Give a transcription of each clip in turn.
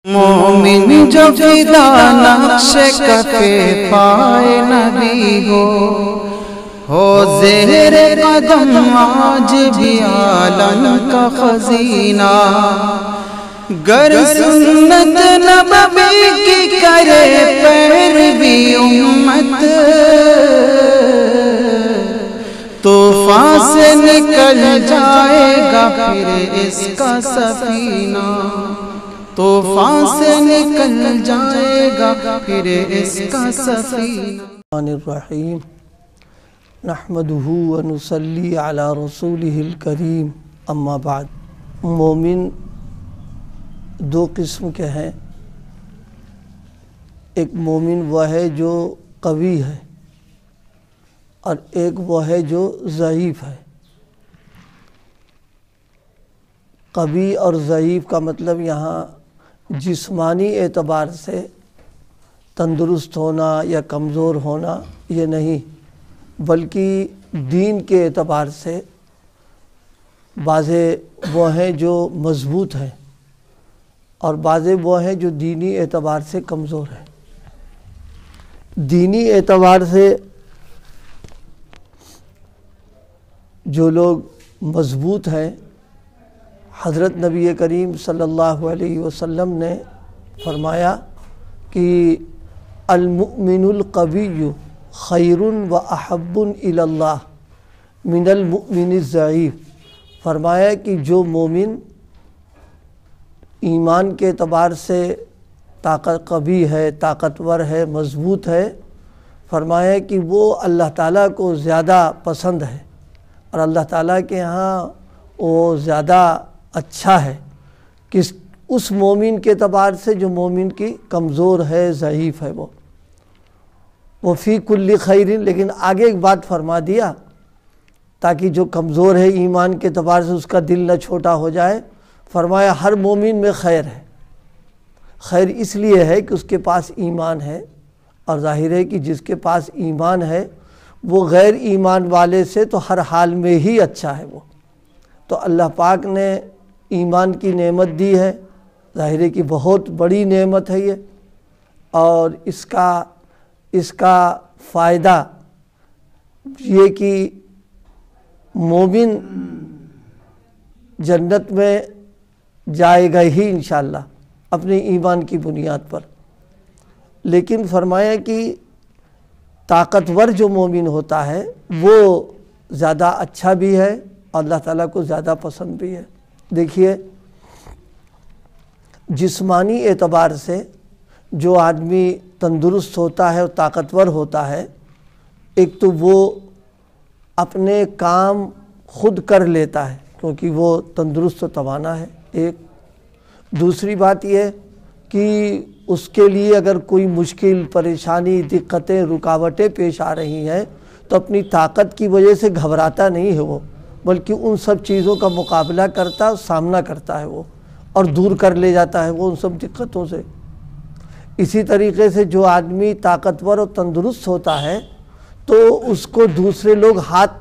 مومن جو فدا نقش کفے پائے نبی ہو زہر قدم آج بھی عالم کا خزینہ، گر سنت نبوی کی کرے پیروی امت، طوفان سے نکل جائے گا پھر اس کا سفینہ، طوفان سے نکل جائے گا پھر اس کا سفینہ۔ الرحیم نحمدہ ونصلی علی رسولہ الکریم، اما بعد۔ مومن دو قسم کے ہیں، ایک مومن وہ ہے جو قوی ہے اور ایک وہ ہے جو ضعیف ہے۔ قوی اور ضعیف کا مطلب یہاں جسمانی اعتبار سے تندرست ہونا یا کمزور ہونا یہ نہیں، بلکہ دین کے اعتبار سے بعضے وہ ہیں جو مضبوط ہیں اور بعضے وہ ہیں جو دینی اعتبار سے کمزور ہیں۔ دینی اعتبار سے جو لوگ مضبوط ہیں، حضرت نبی کریم صلی اللہ علیہ وسلم نے فرمایا کہ المؤمن القوی خیر و احب الی اللہ من المؤمن الضعیف۔ فرمایا کہ جو مومن ایمان کے اعتبار سے قوی ہے، طاقتور ہے، مضبوط ہے، فرمایا کہ وہ اللہ تعالیٰ کو زیادہ پسند ہے اور اللہ تعالیٰ کے ہاں وہ زیادہ اچھا ہے کہ اس مومن کے اعتبار سے جو مومن کی کمزور ہے، ضعیف ہے۔ وہ فی کل خیر، لیکن آگے ایک بات فرما دیا تاکہ جو کمزور ہے ایمان کے اعتبار سے اس کا دل نہ چھوٹا ہو جائے۔ فرمایا ہر مومن میں خیر ہے۔ خیر اس لیے ہے کہ اس کے پاس ایمان ہے، اور ظاہر ہے کہ جس کے پاس ایمان ہے وہ غیر ایمان والے سے تو ہر حال میں ہی اچھا ہے۔ وہ تو اللہ پاک نے ایمان کی نعمت دی ہے، ظاہر ہے کہ بہت بڑی نعمت ہے یہ، اور اس کا فائدہ یہ کہ مومن جنت میں جائے گا ہی انشاءاللہ اپنے ایمان کی بنیاد پر، لیکن فرمایا کہ طاقتور جو مومن ہوتا ہے وہ زیادہ اچھا بھی ہے اور اللہ تعالیٰ کو زیادہ پسند بھی ہے۔ دیکھیے، جسمانی اعتبار سے جو آدمی تندرست ہوتا ہے اور طاقتور ہوتا ہے، ایک تو وہ اپنے کام خود کر لیتا ہے کیونکہ وہ تندرست و توانا ہے، ایک۔ دوسری بات یہ کہ اس کے لیے اگر کوئی مشکل، پریشانی، دقتیں، رکاوٹیں پیش آ رہی ہیں تو اپنی طاقت کی وجہ سے گھبراتا نہیں ہے وہ، بلکہ ان سب چیزوں کا مقابلہ کرتا ہے، سامنا کرتا ہے وہ، اور دور کر لے جاتا ہے وہ ان سب دقتوں سے۔ اسی طریقے سے جو آدمی طاقتور اور تندرست ہوتا ہے تو اس کو دوسرے لوگ ہاتھ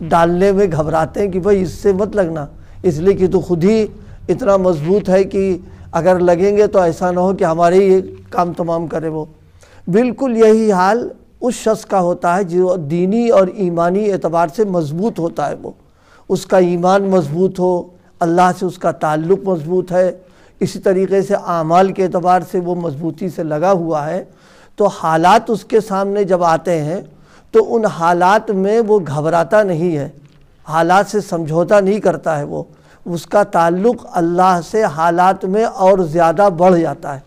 ڈالنے میں گھبراتے ہیں کہ بھئی اس سے مت لگنا، اس لیے کہ تو خود ہی اتنا مضبوط ہے کہ اگر لگیں گے تو ایسا نہ ہو کہ ہمارے ہی کام تمام کرے وہ۔ بالکل یہی حال اس شخص کا ہوتا ہے جو دینی اور ایمانی اعتبار سے مضبوط ہوتا ہے، وہ اس کا ایمان مضبوط ہو، اللہ سے اس کا تعلق مضبوط ہے، اسی طریقے سے اعمال کے اعتبار سے وہ مضبوطی سے لگا ہوا ہے، تو حالات اس کے سامنے جب آتے ہیں تو ان حالات میں وہ گھبراتا نہیں ہے، حالات سے سمجھوتا نہیں کرتا ہے، وہ اس کا تعلق اللہ سے حالات میں اور زیادہ بڑھ جاتا ہے۔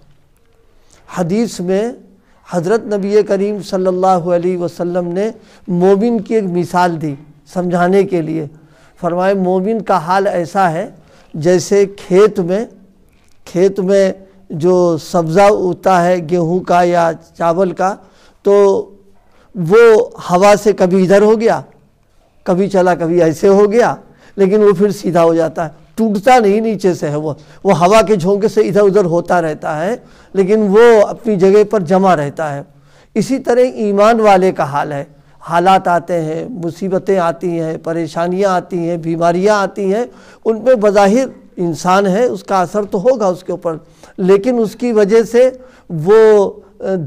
حدیث میں حضرت نبی کریم صلی اللہ علیہ وسلم نے مومن کی ایک مثال دی سمجھانے کے لیے۔ فرمائے مومن کا حال ایسا ہے جیسے کھیت میں جو سبزہ اگتا ہے گیہوں کا یا چاول کا، تو وہ ہوا سے کبھی ادھر ہو گیا، کبھی چلا، کبھی ایسے ہو گیا، لیکن وہ پھر سیدھا ہو جاتا ہے، ٹوٹتا نہیں نیچے سے ہے، وہ ہوا کے جھونکے سے ادھر ادھر ہوتا رہتا ہے لیکن وہ اپنی جگہ پر جمع رہتا ہے۔ اسی طرح ایمان والے کا حال ہے، حالات آتے ہیں، مصیبتیں آتی ہیں، پریشانیاں آتی ہیں، بیماریاں آتی ہیں، ان پہ بظاہر انسان ہے، اس کا اثر تو ہوگا اس کے اوپر، لیکن اس کی وجہ سے وہ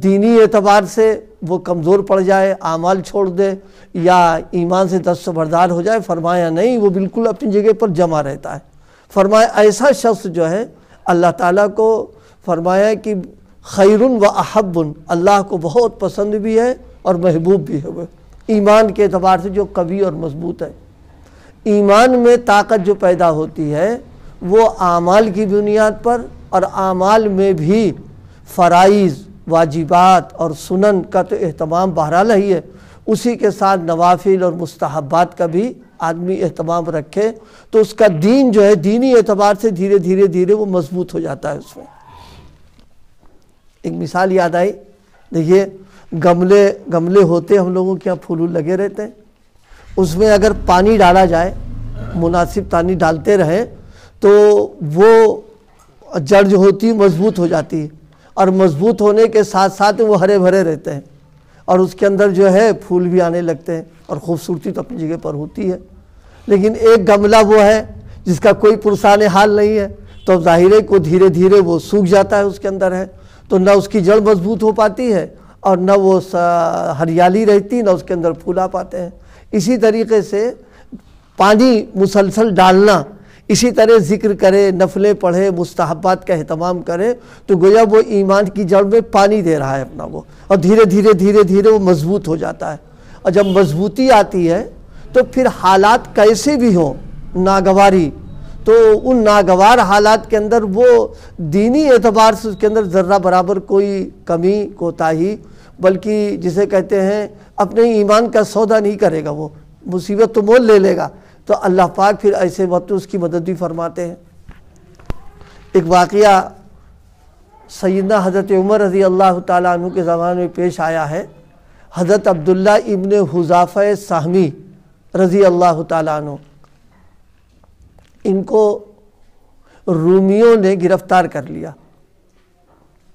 دینی اعتبار سے وہ کمزور پڑ جائے، اعمال چھوڑ دے یا ایمان سے دستبردار ہو جائے، فرمایا نہیں، وہ بالکل اپنی جگہ پر جمع رہتا ہے۔ فرمایا ایسا شخص جو ہے اللہ تعالیٰ کو فرمایا کہ خیر و احب، اللہ کو بہت پسند بھی ہے اور محبوب بھی ہے، وہ ایمان کے اعتبار سے جو قوی اور مضبوط ہے۔ ایمان میں طاقت جو پیدا ہوتی ہے وہ اعمال کی بنیاد پر، اور اعمال میں بھی فرائض، واجبات اور سنن کا تو اہتمام بہرحال ہی ہے، اسی کے ساتھ نوافل اور مستحبات کا بھی آدمی اہتمام رکھے تو اس کا دین جو ہے دینی اعتبار سے دھیرے دھیرے وہ مضبوط ہو جاتا ہے۔ اس میں ایک مثال یاد آئی، دیکھیے گملے ہوتے ہم لوگوں کے یہاں پھول لگے رہتے ہیں، اس میں اگر پانی ڈالا جائے، مناسب پانی ڈالتے رہیں تو وہ جڑ جو ہوتی ہے مضبوط ہو جاتی ہے، اور مضبوط ہونے کے ساتھ ساتھ وہ ہرے بھرے رہتے ہیں، اور اس کے اندر جو ہے پھول بھی آنے لگتے ہیں، اور خوبصورتی تو اپنی جگہ پر ہوتی ہے۔ لیکن ایک گملہ وہ ہے جس کا کوئی پرسان حال نہیں ہے، تو ظاہرے کو دھیرے دھیرے وہ سوکھ جاتا ہے، اس کے اندر ہے تو نہ اس کی جڑ مضبوط ہو پاتی ہے اور نہ وہ ہریالی رہتی، نہ اس کے اندر پھول آ پاتے ہیں۔ اسی طریقے سے پانی مسلسل ڈالنا، اسی طرح ذکر کرے، نفلیں پڑھے، مستحبات کا اہتمام کرے تو گویا وہ ایمان کی جڑ میں پانی دے رہا ہے اپنا وہ، اور دھیرے دھیرے وہ مضبوط ہو جاتا ہے۔ اور جب مضبوطی آتی ہے تو پھر حالات کیسے بھی ہوں ناگواری، تو ان ناگوار حالات کے اندر وہ دینی اعتبار سے اس کے اندر ذرہ برابر کوئی کمی کوتاہی، بلکہ جسے کہتے ہیں اپنے ایمان کا سودا نہیں کرے گا، وہ مصیبت تو مول لے لے گا، تو اللہ پاک پھر ایسے وقت اس کی مدد بھی فرماتے ہیں۔ ایک واقعہ سیدنا حضرت عمر رضی اللہ تعالیٰ عنہ کے زمانے میں پیش آیا ہے۔ حضرت عبداللہ ابن حذافہ سہمی رضی اللہ تعالیٰ عنہ، ان کو رومیوں نے گرفتار کر لیا،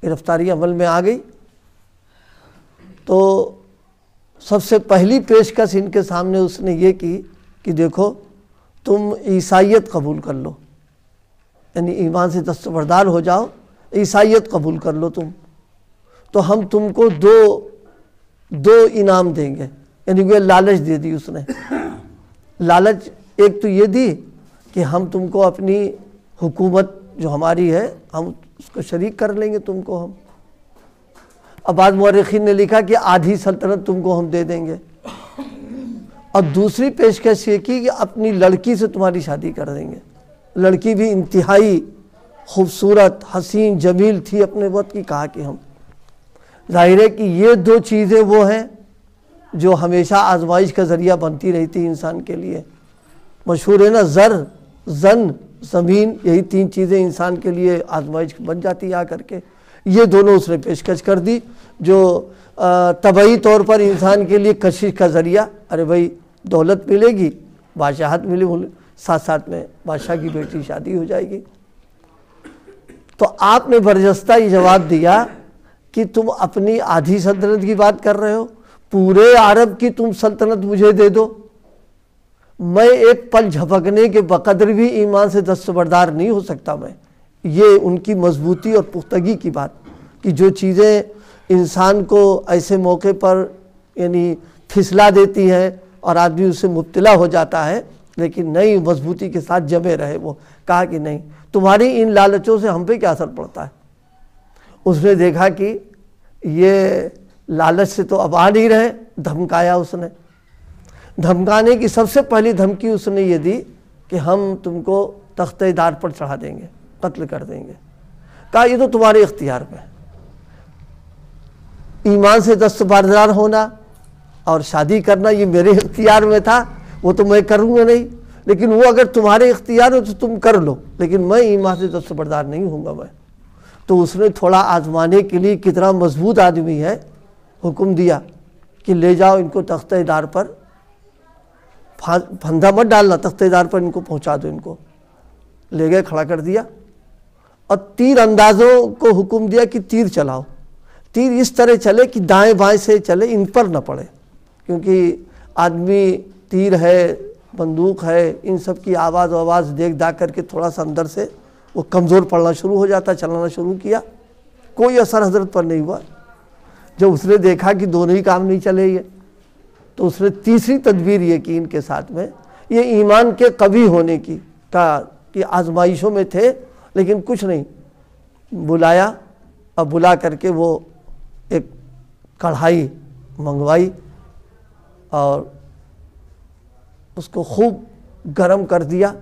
گرفتاری عمل میں آ گئی، تو سب سے پہلی پیشکش ان کے سامنے اس نے یہ کی کہ دیکھو تم عیسائیت قبول کر لو، یعنی ایمان سے دستبردار ہو جاؤ، عیسائیت قبول کر لو تم، تو ہم تم کو دو انعام دیں گے، یعنی وہ لالچ دے دی اس نے۔ لالچ ایک تو یہ دی کہ ہم تم کو اپنی حکومت جو ہماری ہے ہم اس کو شریک کر لیں گے تم کو ہم، اب بعض مورخین نے لکھا کہ آدھی سلطنت تم کو ہم دے دیں گے، اور دوسری پیشکش یہ کی کہ اپنی لڑکی سے تمہاری شادی کر دیں گے۔ لڑکی بھی انتہائی خوبصورت، حسین، جمیل تھی اپنے وقت کی، کہا کہ ہم، ظاہر ہے کہ یہ دو چیزیں وہ ہیں جو ہمیشہ آزمائش کا ذریعہ بنتی رہتی انسان کے لیے۔ مشہور ہے نا، زر، زن، زمین، یہی تین چیزیں انسان کے لیے آزمائش بن جاتی آ کر کے۔ یہ دونوں اس نے پیشکش کر دی جو طبعی طور پر انسان کے لیے کشش کا ذریعہ، ارے بھائی دولت ملے گی، بادشاہت ملے، ساتھ ساتھ میں بادشاہ کی بیٹی شادی ہو جائے گی۔ تو آپ نے برجستہ یہ جواب دیا کہ تم اپنی آدھی سلطنت کی بات کر رہے ہو، پورے عرب کی تم سلطنت مجھے دے دو، میں ایک پل جھپکنے کے بقدر بھی ایمان سے دستبردار نہیں ہو سکتا میں۔ یہ ان کی مضبوطی اور پختگی کی بات کہ جو چیزیں انسان کو ایسے موقع پر یعنی پھسلا دیتی ہے اور آدمی اس سے مبتلا ہو جاتا ہے، لیکن نئی مضبوطی کے ساتھ جمے رہے۔ وہ کہا کہ نہیں، تمہاری ان لالچوں سے ہم پہ کیا اثر پڑتا ہے۔ اس نے دیکھا کہ یہ لالچ سے تو اب آ نہیں رہے، دھمکایا اس نے۔ دھمکانے کی سب سے پہلی دھمکی اس نے یہ دی کہ ہم تم کو تختہ دار پر چڑھا دیں گے، قتل کر دیں گے۔ کہا یہ تو تمہارے اختیار میں، ایمان سے دستبردار ہونا اور شادی کرنا یہ میرے اختیار میں تھا، وہ تو میں کروں گا نہیں، لیکن وہ اگر تمہارے اختیار ہو تو تم کر لو، لیکن میں ایمان سے دستبردار نہیں ہوں گا میں۔ تو اس نے تھوڑا آزمانے کے لیے کتنا مضبوط آدمی ہے حکم دیا کہ لے جاؤ ان کو تختہ دار پر، پھندا مت ڈالنا، تختہ دار پر ان کو پہنچا دو۔ ان کو لے گئے، کھڑا کر دیا، اور تیر اندازوں کو حکم دیا کہ تیر چلاؤ۔ تیر اس طرح چلے کہ دائیں بائیں سے چلے، ان پر نہ پڑے، کیونکہ آدمی تیر ہے، بندوق ہے، ان سب کی آواز دیکھ داکھ کر کے تھوڑا سا اندر سے وہ کمزور پڑنا شروع ہو جاتا، چلانا شروع کیا، کوئی اثر حضرت پر نہیں ہوا۔ جب اس نے دیکھا کہ دونوں ہی کام نہیں چلے یہ، تو اس نے تیسری تدبیر یہ کی ان کے ساتھ میں، یہ ایمان کے قوی ہونے کی کہ آزمائشوں میں تھے لیکن کچھ نہیں، بلایا اور بلا کر کے وہ ایک کڑھائی منگوائی اور اس کو خوب گرم کر دیا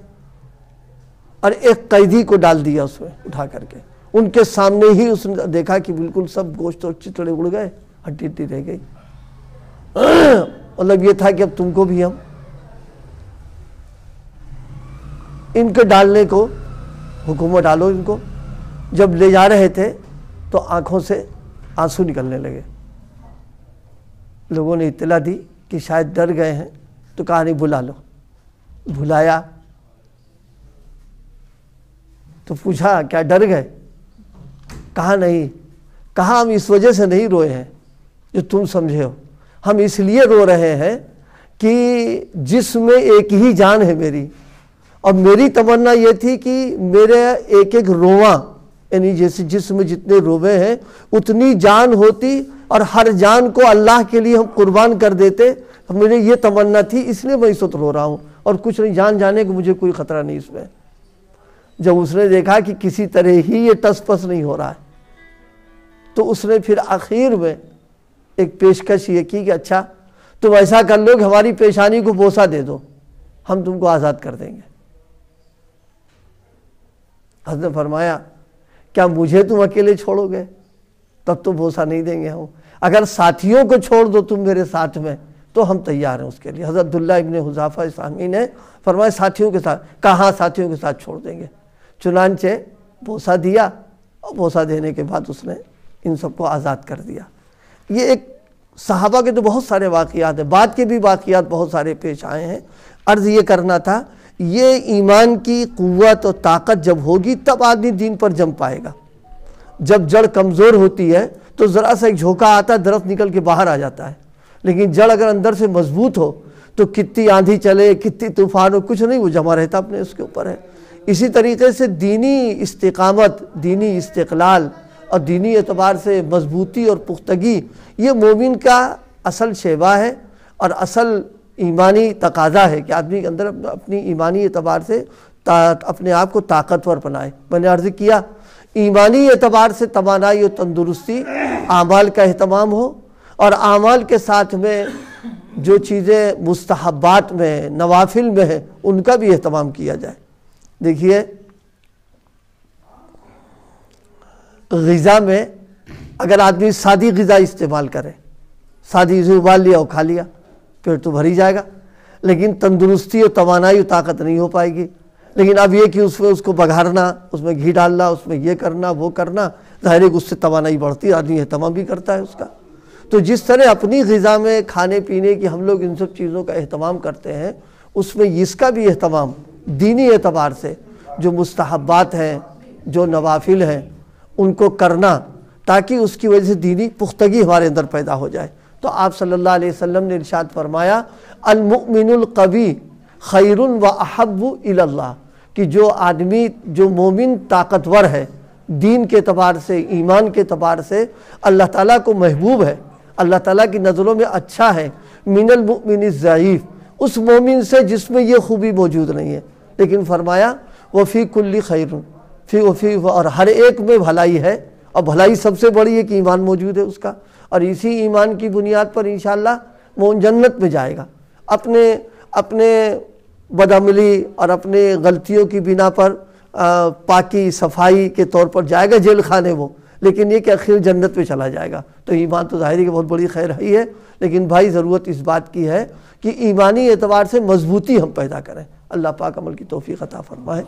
اور ایک قیدی کو ڈال دیا اس میں اٹھا کر کے، ان کے سامنے ہی اس نے دیکھا کہ بالکل سب گوشت اور چتڑے اڑ گئے، ہڈی ہڈی رہ گئی۔ مطلب یہ تھا کہ اب تم کو بھی ہم ان کے ڈالنے کو حکم ڈالو ان کو۔ جب لے جا رہے تھے تو آنکھوں سے آنسو نکلنے لگے، لوگوں نے اطلاع دی کہ شاید ڈر گئے ہیں، تو کہا نہیں بلا لو، بلایا تو پوچھا کیا ڈر گئے؟ کہا نہیں، کہا ہم اس وجہ سے نہیں روئے ہیں جو تم سمجھے ہو، ہم اس لیے رو رہے ہیں کہ جسم میں ایک ہی جان ہے میری، اور میری تمنا یہ تھی کہ میرے ایک ایک رواں، یعنی جیسے جسم میں جتنے روے ہیں اتنی جان ہوتی اور ہر جان کو اللہ کے لیے ہم قربان کر دیتے، میرے یہ تمنا تھی، اس لیے میں اس وقت رو رہا ہوں، اور کچھ نہیں، جان جانے کو مجھے کوئی خطرہ نہیں اس میں۔ جب اس نے دیکھا کہ کسی طرح ہی یہ ٹس پس نہیں ہو رہا ہے، تو اس نے پھر آخر میں ایک پیشکش یہ کی کہ اچھا تم ایسا کر لو کہ ہماری پیشانی کو بوسہ دے دو، ہم تم کو آزاد کر دیں گے۔ حضرت نے فرمایا کیا مجھے تم اکیلے چھوڑو گے؟ تب تو بوسہ نہیں دیں گے ہم، اگر ساتھیوں کو چھوڑ دو تم میرے ساتھ میں تو ہم تیار ہیں اس کے لیے۔ حضرت عبداللہ ابن حذافہ سامی نے فرمایا ساتھیوں کے ساتھ، کہاں ساتھیوں کے ساتھ چھوڑ دیں گے۔ چنانچہ بوسہ دیا، اور بوسہ دینے کے بعد اس نے ان سب کو آزاد کر دیا۔ یہ ایک صحابہ کے تو بہت سارے واقعات ہیں، بعد کے بھی واقعات بہت سارے پیش آئے ہیں۔ عرض یہ کرنا تھا، یہ ایمان کی قوت اور طاقت جب ہوگی تب آدمی دین پر جم پائے گا۔ جب جڑ کمزور ہوتی ہے تو ذرا سا ایک جھونکا آتا ہے، درخت نکل کے باہر آ جاتا ہے، لیکن جڑ اگر اندر سے مضبوط ہو تو کتنی آندھی چلے، کتنی طوفان ہو، کچھ نہیں، وہ جمع رہتا اپنے اس کے اوپر ہے۔ اسی طریقے سے دینی استقامت، دینی استقلال اور دینی اعتبار سے مضبوطی اور پختگی یہ مومن کا اصل شیوا ہے اور اصل ایمانی تقاضا ہے کہ آدمی کے اندر اپنی ایمانی اعتبار سے اپنے آپ کو طاقتور بنائے۔ میں نے عرض کیا ایمانی اعتبار سے توانائی و تندرستی، اعمال کا اہتمام ہو، اور اعمال کے ساتھ میں جو چیزیں مستحبات میں، نوافل میں ہیں ان کا بھی اہتمام کیا جائے۔ دیکھیے غذا میں اگر آدمی سادی غذا استعمال کرے، سادی غذا ابال لیا اور کھا لیا، پیٹ تو بھر ہی جائے گا، لیکن تندرستی اور توانائی و طاقت نہیں ہو پائے گی۔ لیکن اب یہ کہ اس میں اس کو بگھارنا، اس میں گھی ڈالنا، اس میں یہ کرنا وہ کرنا، ظاہر ہے کہ اس سے توانائی بڑھتی ہے، آدمی اہتمام بھی کرتا ہے اس کا۔ تو جس طرح اپنی غذا میں کھانے پینے کی ہم لوگ ان سب چیزوں کا اہتمام کرتے ہیں، اس میں اس کا بھی اہتمام دینی اعتبار سے، جو مستحبات ہیں، جو نوافل ہیں، ان کو کرنا، تاکہ اس کی وجہ سے دینی پختگی ہمارے اندر پیدا ہو جائے۔ تو آپ صلی اللہ علیہ وسلم نے ارشاد فرمایا المؤمن القوی خیر و احب الی اللہ، کہ جو آدمی، جو مومن طاقتور ہے دین کے اعتبار سے، ایمان کے اعتبار سے، اللہ تعالیٰ کو محبوب ہے، اللہ تعالیٰ کی نظروں میں اچھا ہے، من المؤمن الضعیف، اس مومن سے جس میں یہ خوبی موجود نہیں ہے۔ لیکن فرمایا وفی کل خیر، اور ہر ایک میں بھلائی ہے، اور بھلائی سب سے بڑی ہے کہ ایمان موجود ہے اس کا، اور اسی ایمان کی بنیاد پر انشاءاللہ وہ جنت میں جائے گا۔ اپنے بدعملی اور اپنے غلطیوں کی بنا پر پاکی صفائی کے طور پر جائے گا جیل خانے وہ، لیکن یہ کہ آخر جنت میں چلا جائے گا۔ تو ایمان تو ظاہری کہ بہت بڑی خیر ہی ہے، لیکن بھائی ضرورت اس بات کی ہے کہ ایمانی اعتبار سے مضبوطی ہم پیدا کریں۔ اللہ پاک عمل کی توفیق عطا فرمائے۔